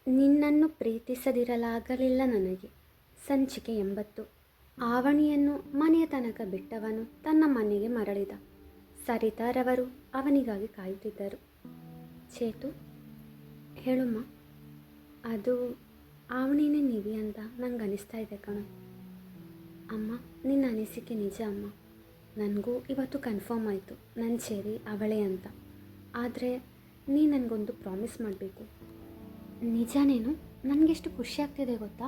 ನಿನ್ನನ್ನು ಪ್ರೀತಿಸದಿರಲಾಗಲಿಲ್ಲ ನನಗೆ. ಸಂಚಿಕೆ 80. ಆವಣಿಯನ್ನು ಮನೆಯ ತನಕ ಬಿಟ್ಟವನು ತನ್ನ ಮನೆಗೆ ಮರಳಿದ. ಸರಿತಾರವರು ಅವನಿಗಾಗಿ ಕಾಯುತ್ತಿದ್ದರು. ಚೇತು, ಹೇಳುಮ್ಮ. ಅದು ಆವಣಿನೇ ನೀವಿ ಅಂತ ನಂಗೆ ಅನಿಸ್ತಾ ಇದೆ ಕಣೋ. ಅಮ್ಮ, ನಿನ್ನ ಅನಿಸಿಕೆ ನಿಜ ಅಮ್ಮ. ನನಗೂ ಇವತ್ತು ಕನ್ಫರ್ಮ್ ಆಯಿತು ನನ್ನ ಚೇರಿ ಅವಳೇ ಅಂತ. ಆದರೆ ನೀ ನನಗೊಂದು ಪ್ರಾಮಿಸ್ ಮಾಡಬೇಕು. ನಿಜನೇನು? ನನಗೆಷ್ಟು ಖುಷಿ ಆಗ್ತಿದೆ ಗೊತ್ತಾ?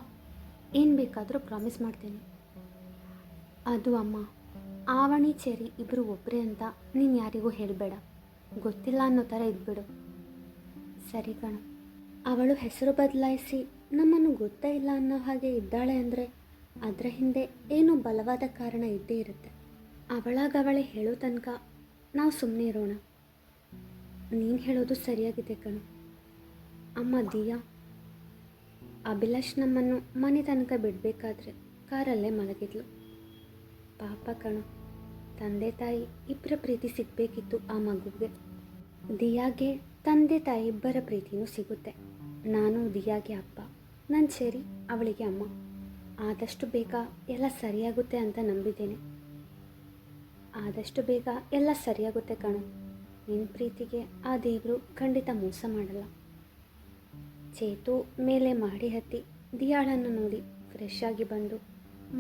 ಏನು ಬೇಕಾದರೂ ಪ್ರಾಮಿಸ್ ಮಾಡ್ತೀನಿ. ಅದು ಅಮ್ಮ, ಆವಣಿ ಚೇರಿ ಇಬ್ಬರು ಒಬ್ಬರೇ ಅಂತ ನೀನು ಯಾರಿಗೂ ಹೇಳಬೇಡ. ಗೊತ್ತಿಲ್ಲ ಅನ್ನೋ ಥರ ಇದ್ಬಿಡು. ಸರಿ ಕಣ. ಅವಳು ಹೆಸರು ಬದಲಾಯಿಸಿ ನಮ್ಮನ್ನು ಗೊತ್ತೇ ಇಲ್ಲ ಅನ್ನೋ ಹಾಗೆ ಇದ್ದಾಳೆ ಅಂದರೆ ಅದರ ಹಿಂದೆ ಏನೋ ಬಲವಾದ ಕಾರಣ ಇದ್ದೇ ಇರುತ್ತೆ. ಅವಳಾಗವಳೆ ಹೇಳೋ ತನಕ ನಾವು ಸುಮ್ಮನೆ ಇರೋಣ. ನೀನು ಹೇಳೋದು ಸರಿಯಾಗಿದೆ ಕಣು. ಅಮ್ಮ ದಿಯಾ, ಅಭಿಲಾಷ್ ನಮ್ಮನ್ನು ಮನೆ ತನಕ ಬಿಡಬೇಕಾದ್ರೆ ಕಾರಲ್ಲೇ ಮಲಗಿದ್ಲು. ಪಾಪ ಕಣು, ತಂದೆ ತಾಯಿ ಇಬ್ಬರ ಪ್ರೀತಿ ಸಿಗಬೇಕಿತ್ತು ಆ ಮಗುಗೆ. ದಿಯಾಗೆ ತಂದೆ ತಾಯಿ ಇಬ್ಬರ ಪ್ರೀತಿನೂ ಸಿಗುತ್ತೆ. ನಾನು ದಿಯಾಗೆ ಅಪ್ಪ, ನನ್ನ ಸೇರಿ ಅವಳಿಗೆ ಅಮ್ಮ. ಆದಷ್ಟು ಬೇಗ ಎಲ್ಲ ಸರಿಯಾಗುತ್ತೆ ಅಂತ ನಂಬಿದ್ದೇನೆ. ಆದಷ್ಟು ಬೇಗ ಎಲ್ಲ ಸರಿಯಾಗುತ್ತೆ ಕಣು. ನಿನ್ನ ಪ್ರೀತಿಗೆ ಆ ದೇವರು ಖಂಡಿತ ಮೋಸ ಮಾಡಲ್ಲ. ಚೇತು ಮೇಲೆ ಮಾಡಿ ಹತ್ತಿ ದಿಯಾಳನ್ನು ನೋಡಿ ಫ್ರೆಶ್ ಆಗಿ ಬಂದು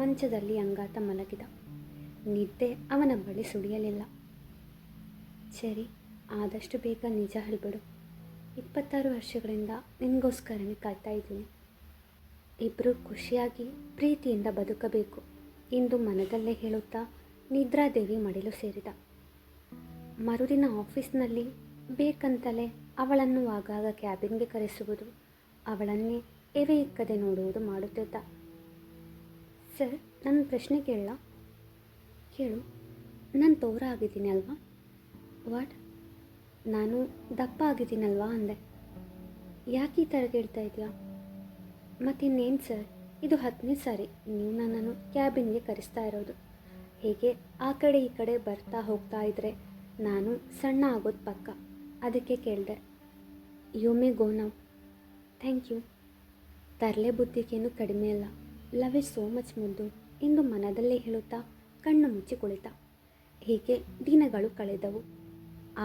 ಮಂಚದಲ್ಲಿ ಅಂಗಾತ ಮಲಗಿದ. ನಿದ್ದೆ ಅವನ ಬಳಿ ಸುಳಿಯಲಿಲ್ಲ. ಸರಿ, ಆದಷ್ಟು ಬೇಗ ನಿಜ ಹೇಳ್ಬಿಡು. 26 ವರ್ಷಗಳಿಂದ ನಿನಗೋಸ್ಕರನೇ ಕಾಯ್ತಾ ಇದ್ದೀನಿ. ಇಬ್ಬರು ಖುಷಿಯಾಗಿ ಪ್ರೀತಿಯಿಂದ ಬದುಕಬೇಕು ಎಂದು ಮನದಲ್ಲೇ ಹೇಳುತ್ತಾ ನಿದ್ರಾದೇವಿ ಮಡಿಲು ಸೇರಿದ. ಮರುದಿನ ಆಫೀಸ್ನಲ್ಲಿ ಬೇಕಂತಲೇ ಅವಳನ್ನು ಆಗಾಗ ಕ್ಯಾಬಿನ್ಗೆ ಕರೆಸುವುದು, ಅವಳನ್ನೇ ಎವೆ ಇಕ್ಕದೆ ನೋಡುವುದು ಮಾಡುತ್ತಿದ್ದ. ಸರ್, ನನ್ನ ಪ್ರಶ್ನೆ ಕೇಳಲ್ಲ? ಕೇಳು. ನಾನು ತೋರ ಆಗಿದ್ದೀನಿ ಅಲ್ವಾ? ವಾಟ್? ನಾನು ದಪ್ಪ ಆಗಿದ್ದೀನಲ್ವಾ ಅಂದೆ. ಯಾಕೆ ಈ ಥರ ಕೇಳ್ತಾ ಇದೆಯಾ? ಮತ್ತಿನ್ನೇನು ಸರ್, ಇದು 10ನೇ ಸಾರಿ ನೀವು ನನ್ನನ್ನು ಕ್ಯಾಬಿನ್ಗೆ ಕರೆಸ್ತಾ ಇರೋದು. ಹೇಗೆ ಆ ಕಡೆ ಈ ಕಡೆ ಬರ್ತಾ ಹೋಗ್ತಾ ಇದ್ದರೆ ನಾನು ಸಣ್ಣ ಆಗೋದು ಪಕ್ಕ. ಅದಕ್ಕೆ ಕೇಳಿದೆ. You may go now. Thank you. ತರಲೆ ಬುದ್ಧಿಗೇನು ಕಡಿಮೆ ಅಲ್ಲ. ಲವ್ ಇಸ್ ಸೋ ಮಚ್ ಮುದ್ದು ಎಂದು ಮನದಲ್ಲೇ ಹೇಳುತ್ತಾ ಕಣ್ಣು ಮುಚ್ಚಿ ಕುಳಿತ. ಹೀಗೆ ದಿನಗಳು ಕಳೆದವು.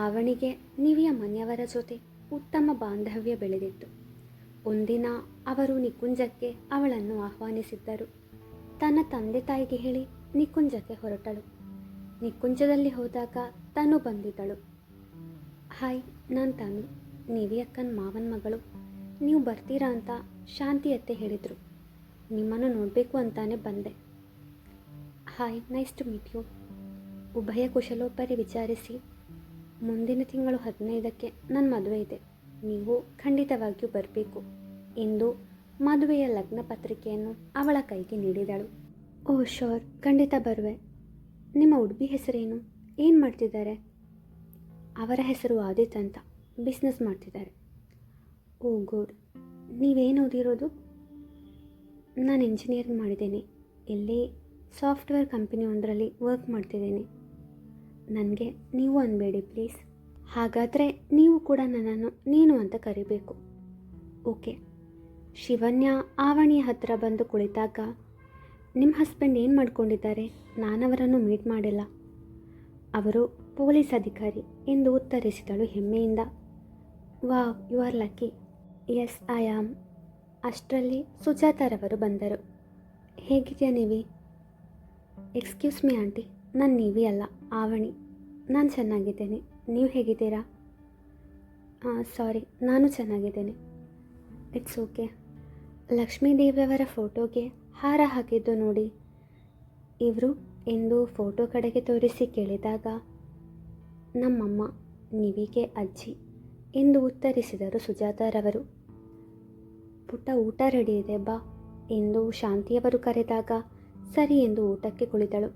ಆವಣಿಗೆ ನಿವಿಯ ಮನೆಯವರ ಜೊತೆ ಉತ್ತಮ ಬಾಂಧವ್ಯ ಬೆಳೆದಿತ್ತು. ಒಂದಿನ ಅವರು ನಿಕುಂಜಕ್ಕೆ ಅವಳನ್ನು ಆಹ್ವಾನಿಸಿದ್ದರು. ತನ್ನ ತಂದೆ ತಾಯಿಗೆ ಹೇಳಿ ನಿಕುಂಜಕ್ಕೆ ಹೊರಟಳು. ನಿಕುಂಜದಲ್ಲಿ ಹೋದಾಗ ತನು ಬಂದಿದ್ದಳು. ಹಾಯ್, ನಾನು ತನು, ನಿವಿ ಅಕ್ಕನ ಮಾವನ ಮಗಳು. ನೀವು ಬರ್ತೀರಾ ಅಂತ ಶಾಂತಿ ಅತ್ತೆ ಹೇಳಿದರು. ನಿಮ್ಮನ್ನು ನೋಡಬೇಕು ಅಂತಾನೆ ಬಂದೆ. Hi, nice to meet you. ಉಭಯ ಕುಶಲೋಪರಿ ವಿಚಾರಿಸಿ, ಮುಂದಿನ ತಿಂಗಳು 15ಕ್ಕೆ ನನ್ನ ಮದುವೆ ಇದೆ, ನೀವು ಖಂಡಿತವಾಗಿಯೂ ಬರಬೇಕು ಎಂದು ಮದುವೆಯ ಲಗ್ನ ಪತ್ರಿಕೆಯನ್ನು ಅವಳ ಕೈಗೆ ನೀಡಿದಳು. ಓ ಶೋರ್, ಖಂಡಿತ ಬರುವೆ. ನಿಮ್ಮ ಉಡುಪಿ ಹೆಸರೇನು? ಏನು ಮಾಡ್ತಿದ್ದಾರೆ? ಅವರ ಹೆಸರು ಆದಿತ್ ಅಂತ, ಬಿಸ್ನೆಸ್ ಮಾಡ್ತಿದ್ದಾರೆ. ಓ ಗುಡ್. ನೀವೇನು ಓದಿರೋದು? ನಾನು ಇಂಜಿನಿಯರಿಂಗ್ ಮಾಡಿದ್ದೇನೆ. ಇಲ್ಲಿ ಸಾಫ್ಟ್ವೇರ್ ಕಂಪನಿ ಒಂದರಲ್ಲಿ ವರ್ಕ್ ಮಾಡ್ತಿದ್ದೀನಿ. ನನಗೆ ನೀವು ಅನ್ಬೇಡಿ ಪ್ಲೀಸ್. ಹಾಗಾದರೆ ನೀವು ಕೂಡ ನನ್ನನ್ನು ನೀನು ಅಂತ ಕರಿಬೇಕು. ಓಕೆ. ಶಿವನ್ಯ ಆವಣಿಯ ಹತ್ತಿರ ಬಂದು ಕುಳಿತಾಗ, ನಿಮ್ಮ ಹಸ್ಬೆಂಡ್ ಏನು ಮಾಡ್ಕೊಂಡಿದ್ದಾರೆ? ನಾನವರನ್ನು ಮೀಟ್ ಮಾಡಿಲ್ಲ. ಅವರು ಪೊಲೀಸ್ ಅಧಿಕಾರಿ ಎಂದು ಉತ್ತರಿಸಿದಳು ಹೆಮ್ಮೆಯಿಂದ. Wow, you are lucky. Yes I am. ಅಷ್ಟರಲ್ಲಿ ಸುಜಾತಾರವರು ಬಂದರು. ಹೇಗಿದೆಯಾ ನೀವಿ? ಎಕ್ಸ್ಕ್ಯೂಸ್ ಮೀ ಆಂಟಿ, ನಾನು ನೀವಿ ಅಲ್ಲ, ಆವಣಿ. ನಾನು ಚೆನ್ನಾಗಿದ್ದೇನೆ. ನೀವು ಹೇಗಿದ್ದೀರಾ? ಸಾರಿ, ನಾನು ಚೆನ್ನಾಗಿದ್ದೇನೆ. It's okay. ಲಕ್ಷ್ಮೀದೇವಿಯವರ ಫೋಟೋಗೆ ಹಾರ ಹಾಕಿದ್ದು ನೋಡಿ ಇವರು ಎಂದು ಫೋಟೋ ಕಡೆಗೆ ತೋರಿಸಿ ಕೇಳಿದಾಗ, ನಮ್ಮಮ್ಮ, ನಿವಿಗೆ ಅಜ್ಜಿ ಎಂದು ಉತ್ತರಿಸಿದರು ಸುಜಾತಾರವರು. ಪುಟ್ಟ, ಊಟ ರೆಡಿ ಇದೆ ಬಾ ಎಂದು ಶಾಂತಿಯವರು ಕರೆದಾಗ ಸರಿ ಎಂದು ಊಟಕ್ಕೆ ಕುಳಿತಳು.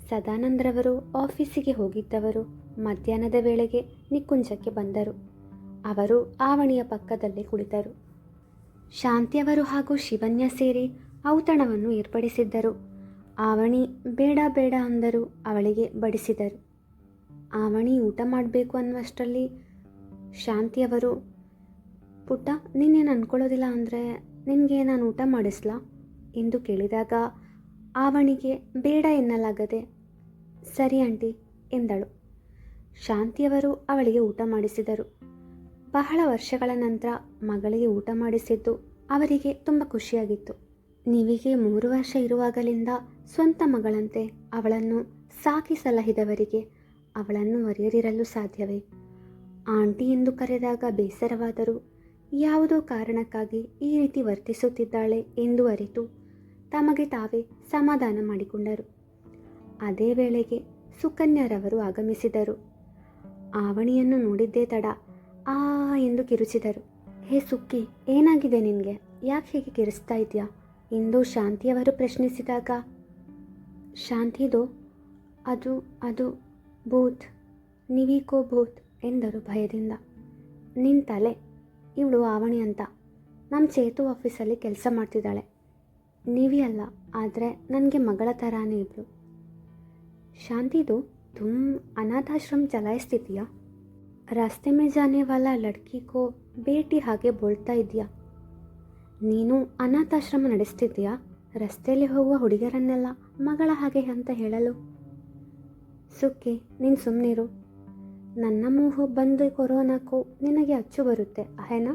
ಸದಾನಂದ್ರವರು ಆಫೀಸಿಗೆ ಹೋಗಿದ್ದವರು ಮಧ್ಯಾಹ್ನದ ವೇಳೆಗೆ ನಿಕುಂಜಕ್ಕೆ ಬಂದರು. ಅವರು ಆವಣಿಯ ಪಕ್ಕದಲ್ಲಿ ಕುಳಿತರು. ಶಾಂತಿಯವರು ಹಾಗೂ ಶಿವನ್ಯ ಸೇರಿ ಔತಣವನ್ನು ಏರ್ಪಡಿಸಿದ್ದರು. ಆವಣಿ ಬೇಡ ಬೇಡ ಅಂದರು. ಅವಳಿಗೆ ಬಡಿಸಿದರು. ಆವಣಿ ಊಟ ಮಾಡಬೇಕು ಅನ್ನುವಷ್ಟರಲ್ಲಿ ಶಾಂತಿಯವರು, ಪುಟ್ಟ, ನೀನೇನು ಅಂದ್ಕೊಳ್ಳೋದಿಲ್ಲ ಅಂದರೆ ನಿನಗೆ ನಾನು ಊಟ ಮಾಡಿಸ್ಲಾ ಎಂದು ಕೇಳಿದಾಗ ಆವಣಿಗೆ ಬೇಡ ಎನ್ನಲಾಗದೆ ಸರಿ ಆಂಟಿ ಎಂದಳು. ಶಾಂತಿಯವರು ಅವಳಿಗೆ ಊಟ ಮಾಡಿಸಿದರು. ಬಹಳ ವರ್ಷಗಳ ನಂತರ ಮಗಳಿಗೆ ಊಟ ಮಾಡಿಸಿದ್ದು ಅವರಿಗೆ ತುಂಬ ಖುಷಿಯಾಗಿತ್ತು. ನೀವಿಗೆ 3 ವರ್ಷ ಇರುವಾಗಲಿಂದ ಸ್ವಂತ ಮಗಳಂತೆ ಅವಳನ್ನು ಸಾಕಿ ಸಲಹಿದವರಿಗೆ ಅವಳನ್ನು ಮರೆಯದಿರಲು ಸಾಧ್ಯವೇ? ಆಂಟಿ ಎಂದು ಕರೆದಾಗ ಬೇಸರವಾದರೂ ಯಾವುದೋ ಕಾರಣಕ್ಕಾಗಿ ಈ ರೀತಿ ವರ್ತಿಸುತ್ತಿದ್ದಾಳೆ ಎಂದು ಅರಿತು ತಮಗೆ ತಾವೇ ಸಮಾಧಾನ ಮಾಡಿಕೊಂಡರು. ಅದೇ ವೇಳೆಗೆ ಸುಕನ್ಯಾರವರು ಆಗಮಿಸಿದರು. ಆವಣಿಯನ್ನು ನೋಡಿದ್ದೇ ತಡ ಆ ಎಂದು ಕಿರುಚಿದರು. ಹೇ ಸುಕ್ಕಿ, ಏನಾಗಿದೆ ನಿನಗೆ? ಯಾಕೆ ಹೀಗೆ ಕಿರಿಸ್ತಾ ಇದೆಯಾ ಎಂದು ಶಾಂತಿಯವರು ಪ್ರಶ್ನಿಸಿದಾಗ ಶಾಂತಿದು ಅದು ಅದು ಭೂತ್, ನೀವೀಕೋ ಭೂತ್ ಎಂದರು ಭಯದಿಂದ. ನಿನ್ನ ತಲೆ, ಇವಳು ಆವಣಿ ಅಂತ ನಮ್ಮ ಚೇತು ಆಫೀಸಲ್ಲಿ ಕೆಲಸ ಮಾಡ್ತಿದ್ದಾಳೆ. ನೀವೇ ಅಲ್ಲ, ಆದರೆ ನನಗೆ ಮಗಳ ಥರಾನೇ ಇಬ್ಬರು. ಶಾಂತಿದು ಅನಾಥಾಶ್ರಮ ಚಲಾಯಿಸ್ತಿದ್ಯಾ? ರಾಸ್ತೆ ಮೇ ಜಾನೆ ವಾಲಾ ಲಡ್ಕಿ ಕೋ ಬೇಟಿ ಹಾಗೆ ಬೋಳ್ತಾ ಇದೆಯಾ? ನೀನು ಅನಾಥಾಶ್ರಮ ನಡೆಸ್ತಿದ್ದೀಯಾ? ರಸ್ತೆಯಲ್ಲಿ ಹೋಗುವ ಹುಡುಗರನ್ನೆಲ್ಲ ಮಗಳ ಹಾಗೆ ಅಂತ ಹೇಳಲು? ಸುಕ್ಕಿ, ನೀನು ಸುಮ್ಮನಿರು. ನನ್ನ ಮೂಹು ಬಂದು ಕೊರೋನಾಕ್ಕೂ ನಿನಗೆ ಅಚ್ಚು ಬರುತ್ತೆ ಅಹೇನಾ?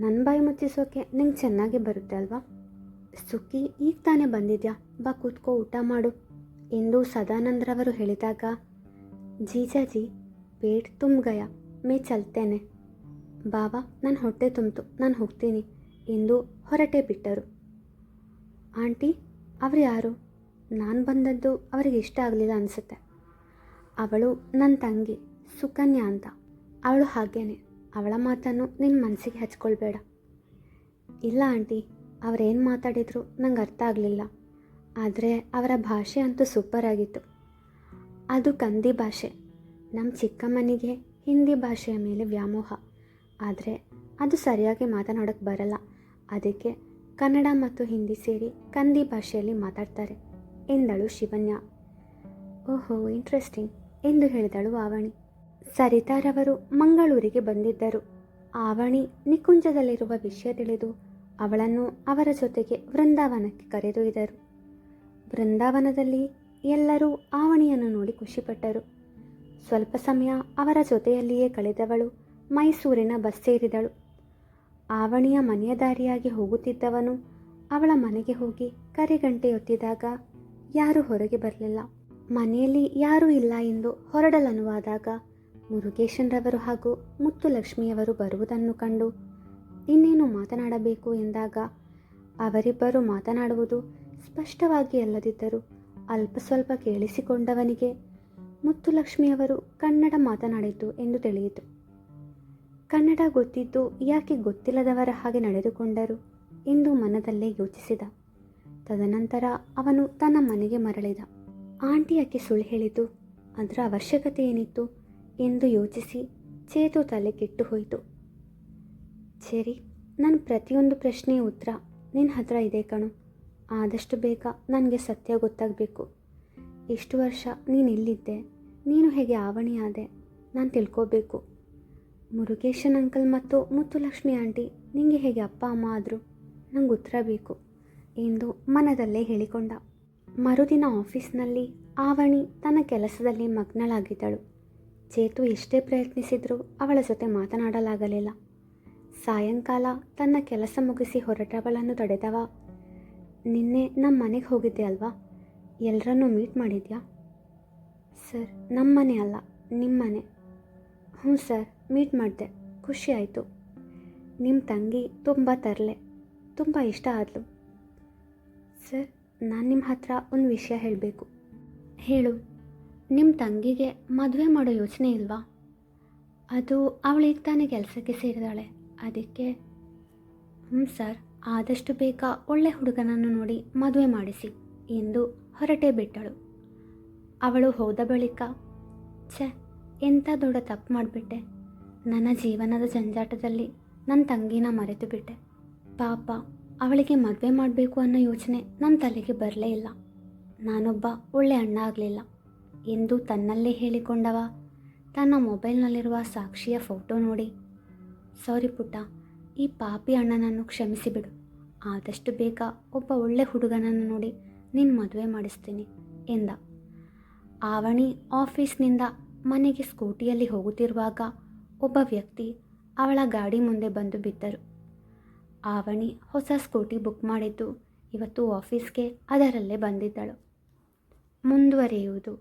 ನನ್ನ ಬಾಯಿ ಮುಚ್ಚಿಸೋಕೆ ನಿಂಗೆ ಚೆನ್ನಾಗಿ ಬರುತ್ತೆ ಅಲ್ವಾ? ಸುಕ್ಕಿ, ಈಗ ತಾನೇ ಬಂದಿದ್ಯಾ, ಬಾ ಕೂತ್ಕೋ, ಊಟ ಮಾಡು ಎಂದು ಸದಾನಂದ್ರವರು ಹೇಳಿದಾಗ ಜೀಜಾಜಿ ಪೇಟ್ ತುಂಬ ಗಯಾ, ಮೇ ಚಲ್ತೇನೆ. ಬಾಬಾ, ನನ್ನ ಹೊಟ್ಟೆ ತುಂಬಿತು, ನಾನು ಹೋಗ್ತೀನಿ ಎಂದು ಹೊರಟೇ ಬಿಟ್ಟರು. ಆಂಟಿ, ಅವರು ಯಾರು? ನಾನು ಬಂದದ್ದು ಅವರಿಗೆ ಇಷ್ಟ ಆಗಲಿಲ್ಲ ಅನಿಸುತ್ತೆ. ಅವಳು ನನ್ನ ತಂಗಿ ಸುಕನ್ಯಾ ಅಂತ. ಅವಳು ಹಾಗೇನೆ, ಅವಳ ಮಾತನ್ನು ನಿನ್ನ ಮನಸ್ಸಿಗೆ ಹಚ್ಕೊಳ್ಬೇಡ. ಇಲ್ಲ ಆಂಟಿ, ಅವರೇನು ಮಾತಾಡಿದ್ರು ನಂಗೆ ಅರ್ಥ ಆಗಲಿಲ್ಲ. ಆದರೆ ಅವರ ಭಾಷೆ ಅಂತೂ ಸೂಪರ್ ಆಗಿತ್ತು. ಅದು ಕಂದಿ ಭಾಷೆ. ನಮ್ಮ ಚಿಕ್ಕಮ್ಮನಿಗೆ ಹಿಂದಿ ಭಾಷೆಯ ಮೇಲೆ ವ್ಯಾಮೋಹ, ಆದರೆ ಅದು ಸರಿಯಾಗಿ ಮಾತನಾಡೋಕ್ಕೆ ಬರಲ್ಲ. ಅದಕ್ಕೆ ಕನ್ನಡ ಮತ್ತು ಹಿಂದಿ ಸೇರಿ ಕಂದಿ ಭಾಷೆಯಲ್ಲಿ ಮಾತಾಡ್ತಾರೆ ಎಂದಳು ಶಿವನ್ಯ. ಓಹೋ, ಇಂಟ್ರೆಸ್ಟಿಂಗ್ ಎಂದು ಹೇಳಿದಳು ಆವಣಿ. ಸರಿತಾರವರು ಮಂಗಳೂರಿಗೆ ಬಂದಿದ್ದರು. ಆವಣಿ ನಿಕುಂಜದಲ್ಲಿರುವ ವಿಷಯ ತಿಳಿದು ಅವಳನ್ನು ಅವರ ಜೊತೆಗೆ ವೃಂದಾವನಕ್ಕೆ ಕರೆದೊಯ್ದರು. ವೃಂದಾವನದಲ್ಲಿ ಎಲ್ಲರೂ ಆವಣಿಯನ್ನು ನೋಡಿ ಖುಷಿಪಟ್ಟರು. ಸ್ವಲ್ಪ ಸಮಯ ಅವರ ಜೊತೆಯಲ್ಲಿಯೇ ಕಳೆದವಳು ಮೈಸೂರಿನ ಬಸ್ ಸೇರಿದಳು. ಆವಣಿಯ ಮನೆಯ ದಾರಿಯಾಗಿ ಹೋಗುತ್ತಿದ್ದವನು ಅವಳ ಮನೆಗೆ ಹೋಗಿ ಕರೆಗಂಟೆಯೊತ್ತಿದಾಗ ಯಾರೂ ಹೊರಗೆ ಬರಲಿಲ್ಲ. ಮನೆಯಲ್ಲಿ ಯಾರೂ ಇಲ್ಲ ಎಂದು ಹೊರಡಲನುವಾದಾಗ ಮುರುಗೇಶನ್ರವರು ಹಾಗೂ ಮುತ್ತುಲಕ್ಷ್ಮಿಯವರು ಬರುವುದನ್ನು ಕಂಡು ಇನ್ನೇನು ಮಾತನಾಡಬೇಕು ಎಂದಾಗ ಅವರಿಬ್ಬರು ಮಾತನಾಡುವುದು ಸ್ಪಷ್ಟವಾಗಿ ಅಲ್ಲದಿದ್ದರೂ ಅಲ್ಪ ಸ್ವಲ್ಪ ಕೇಳಿಸಿಕೊಂಡವನಿಗೆ ಮುತ್ತುಲಕ್ಷ್ಮಿಯವರು ಕನ್ನಡ ಮಾತನಾಡಿದ್ದು ಎಂದು ತಿಳಿಯಿತು. ಕನ್ನಡ ಗೊತ್ತಿದ್ದು ಯಾಕೆ ಗೊತ್ತಿಲ್ಲದವರ ಹಾಗೆ ನಡೆದುಕೊಂಡರು ಎಂದು ಮನದಲ್ಲೇ ಯೋಚಿಸಿದ. ತದನಂತರ ಅವನು ತನ್ನ ಮನೆಗೆ ಮರಳಿದ. ಆಂಟಿಯಕ್ಕೆ ಸುಳ್ಳು ಹೇಳಿದ್ದು ಅದರ ಅವಶ್ಯಕತೆ ಏನಿತ್ತು ಎಂದು ಯೋಚಿಸಿ ಚೇತು ತಲೆ ಕೆಟ್ಟು ಹೋಯಿತು. ಸರಿ, ನನ್ನ ಪ್ರತಿಯೊಂದು ಪ್ರಶ್ನೆಯ ಉತ್ತರ ನಿನ್ನ ಹತ್ರ ಇದೆ ಕಣು. ಆದಷ್ಟು ಬೇಗ ನನಗೆ ಸತ್ಯ ಗೊತ್ತಾಗಬೇಕು. ಇಷ್ಟು ವರ್ಷ ನೀನು ಎಲ್ಲಿದ್ದೆ, ನೀನು ಹೇಗೆ ಆವಣಿಯಾದೆ, ನಾನು ತಿಳ್ಕೋಬೇಕು. ಮುರುಗೇಶನ್ ಅಂಕಲ್ ಮತ್ತು ಮುತ್ತುಲಕ್ಷ್ಮಿ ಆಂಟಿ ನಿಮಗೆ ಹೇಗೆ ಅಪ್ಪ ಅಮ್ಮ ಆದರು, ನಂಗೆ ಉತ್ತರ ಬೇಕು ಎಂದು ಮನದಲ್ಲೇ ಹೇಳಿಕೊಂಡ. ಮರುದಿನ ಆಫೀಸ್ನಲ್ಲಿ ಆವಣಿ ತನ್ನ ಕೆಲಸದಲ್ಲಿ ಮಗ್ನಳಾಗಿದ್ದಳು. ಚೇತು ಎಷ್ಟೇ ಪ್ರಯತ್ನಿಸಿದರೂ ಅವಳ ಜೊತೆ ಮಾತನಾಡಲಾಗಲಿಲ್ಲ. ಸಾಯಂಕಾಲ ತನ್ನ ಕೆಲಸ ಮುಗಿಸಿ ಹೊರಟವಳನ್ನು ತಡೆದವ. ನಿನ್ನೆ ನಮ್ಮ ಮನೆಗೆ ಹೋಗಿದ್ದೆ ಅಲ್ವಾ, ಎಲ್ಲರನ್ನೂ ಮೀಟ್ ಮಾಡಿದ್ಯಾ? ಸರ್, ನಮ್ಮ ಮನೆ ಅಲ್ಲ, ನಿಮ್ಮ ಮನೆ. ಹ್ಞೂ ಸರ್, ಮೀಟ್ ಮಾಡಿದೆ, ಖುಷಿ ಆಯಿತು. ನಿಮ್ಮ ತಂಗಿ ತುಂಬ ತರಲೆ, ತುಂಬ ಇಷ್ಟ ಆದಳು. ಸರ್, ನಾನು ನಿಮ್ಮ ಹತ್ರ ಒಂದು ವಿಷಯ ಹೇಳಬೇಕು. ಹೇಳು. ನಿಮ್ಮ ತಂಗಿಗೆ ಮದುವೆ ಮಾಡೋ ಯೋಚನೆ ಇಲ್ವಾ? ಅದು ಅವಳಿಗೆ ತಾನೇ ಕೆಲಸಕ್ಕೆ ಸೇರಿದಾಳೆ, ಅದಕ್ಕೆ. ಹ್ಞೂ ಸರ್, ಆದಷ್ಟು ಬೇಗ ಒಳ್ಳೆ ಹುಡುಗನನ್ನು ನೋಡಿ ಮದುವೆ ಮಾಡಿಸಿ ಎಂದು ಹೊರಟೇ ಬಿಟ್ಟಳು. ಅವಳು ಹೋದ ಬಳಿಕ ಎಂಥ ದೊಡ್ಡ ತಪ್ಪು ಮಾಡಿಬಿಟ್ಟೆ. ನನ್ನ ಜೀವನದ ಜಂಜಾಟದಲ್ಲಿ ನನ್ನ ತಂಗಿನ ಮರೆತು ಬಿಟ್ಟೆ. ಪಾಪ, ಅವಳಿಗೆ ಮದುವೆ ಮಾಡಬೇಕು ಅನ್ನೋ ಯೋಚನೆ ನನ್ನ ತಲೆಗೆ ಬರಲೇ ಇಲ್ಲ. ನಾನೊಬ್ಬ ಒಳ್ಳೆ ಅಣ್ಣ ಆಗಲಿಲ್ಲ ಎಂದು ತನ್ನಲ್ಲೇ ಹೇಳಿಕೊಂಡವ ತನ್ನ ಮೊಬೈಲ್ನಲ್ಲಿರುವ ಸಾಕ್ಷಿಯ ಫೋಟೋ ನೋಡಿ ಸಾರಿ ಪುಟ್ಟ, ಈ ಪಾಪಿ ಅಣ್ಣನನ್ನು ಕ್ಷಮಿಸಿಬಿಡು. ಆದಷ್ಟು ಬೇಗ ಒಬ್ಬ ಒಳ್ಳೆ ಹುಡುಗನನ್ನು ನೋಡಿ ನಿನ್ನ ಮದುವೆ ಮಾಡಿಸ್ತೀನಿ ಎಂದ. ಆವಣಿ ಆಫೀಸ್ನಿಂದ ಮನೆಗೆ ಸ್ಕೂಟಿಯಲ್ಲಿ ಹೋಗುತ್ತಿರುವಾಗ ಒಬ್ಬ ವ್ಯಕ್ತಿ ಅವಳ ಗಾಡಿ ಮುಂದೆ ಬಂದು ಬಿದ್ದರು. ಆವಣಿ ಹೊಸ ಸ್ಕೂಟಿ ಬುಕ್ ಮಾಡಿದ್ದು ಇವತ್ತು ಆಫೀಸ್ಗೆ ಅದರಲ್ಲೇ ಬಂದಿದ್ದಳು. ಮುಂದುವರಿಯುವುದು